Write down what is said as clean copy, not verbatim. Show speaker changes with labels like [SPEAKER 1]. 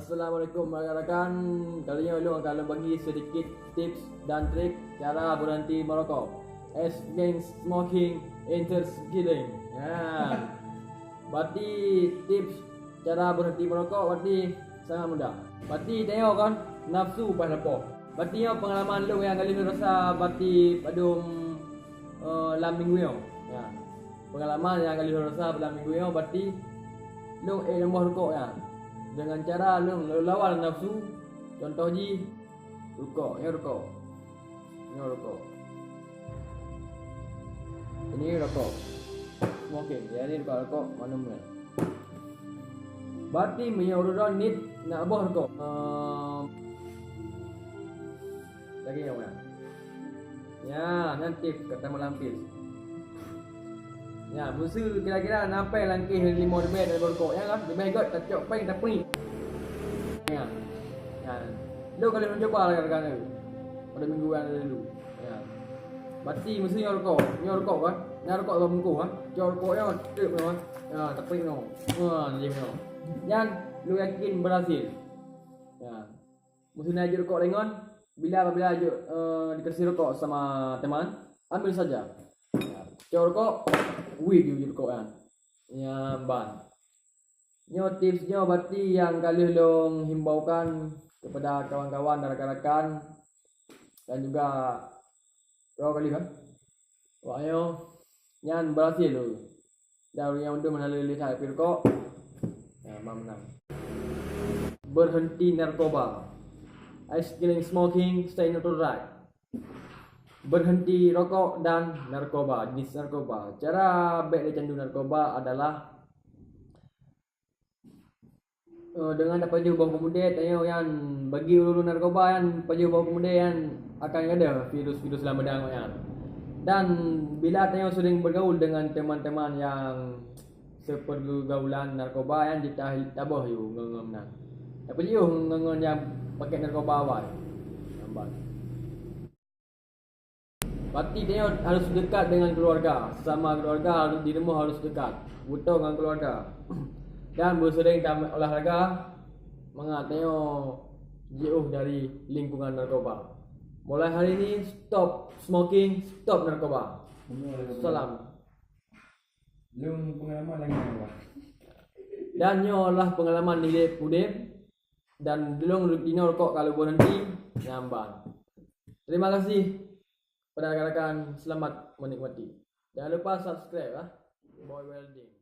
[SPEAKER 1] Assalamualaikum rakan-rakan. Kali ini Ulung akan bagi sedikit tips dan trik cara berhenti merokok. Against smoking, enters killing. Ya. Berarti tips cara berhenti merokok berarti sangat mudah. Berarti tengok kan nafsu pas lapar. Berarti pengalaman Ulung yang kali ni rasa berarti padum dalam minggu ni. Ya. Pengalaman yang kali ni rasa dalam minggu ni berarti Ulung nombor rokok ya. Dengan cara lu lawan nafsu. Contoh ji rokok, rokok. Ini rokok. Ini rokok. Smoking. Ya ini rokok mana-mana. Berarti menyorang need nak buah rokok. Lagi yang mana? Ya, nanti kata melampir. Ya, musuh kira-kira nampai langkih 5 lebih dari rokok ya kan. Lebih kot tak cok peng tak peni. Ya. Ya. Lu kalau nak cuba rekan-rekan tu. Pada minggu yang lalu. Ya. Berarti musuh rokok kan. Nya rokok dalam bungkus kan. Cok rokoknya trip kan. Ya, tak peni no. Ni no. Dan lu yakin berhasil. Ya. Musuh nak ajak rokok dengan bila dikasih rokok sama teman, ambil saja. Ya. Cok rokok weed you rokok kan. Ya, ban. Nyo tipsnya berarti yang kali Ulung himbaukan kepada kawan-kawan dan rakan-rakan dan juga berapa kali kan? Wahyo nyan berhasil tu. Dan yang untuk melalui lihat rokok. Ya, menang. Berhenti narkoba. Killing smoking, stay neutral right. Berhenti rokok dan narkoba, jenis narkoba. Cara baik candu narkoba adalah dengan dapat jauh bawah pemuda, tanya yang bagi ulu narkoba yang pajau bawah pemuda yang akan ada virus-virus dalam badan yang. Dan bila tanya sering bergaul dengan teman-teman yang sepergaulan narkoba yang kita tabah you ngengem nang. Apa you ngengem yang pakai narkoba awal. Nampak. Berarti dia harus dekat dengan keluarga. Sama keluarga harus di rumah harus dekat. Butuh dengan keluarga. Dan bersering dalam olahraga. Mengatanya jauh dari lingkungan narkoba. Mulai hari ini stop smoking, stop narkoba. Salam.
[SPEAKER 2] Belum pengalaman lagi apa?
[SPEAKER 1] Dan nyo lah pengalaman nilai pudip. Dan belum dino rokok kalau berhenti nyamban. Terima kasih. Pada rekan-rekan, selamat menikmati. Jangan lupa subscribe lah. Boy Welding.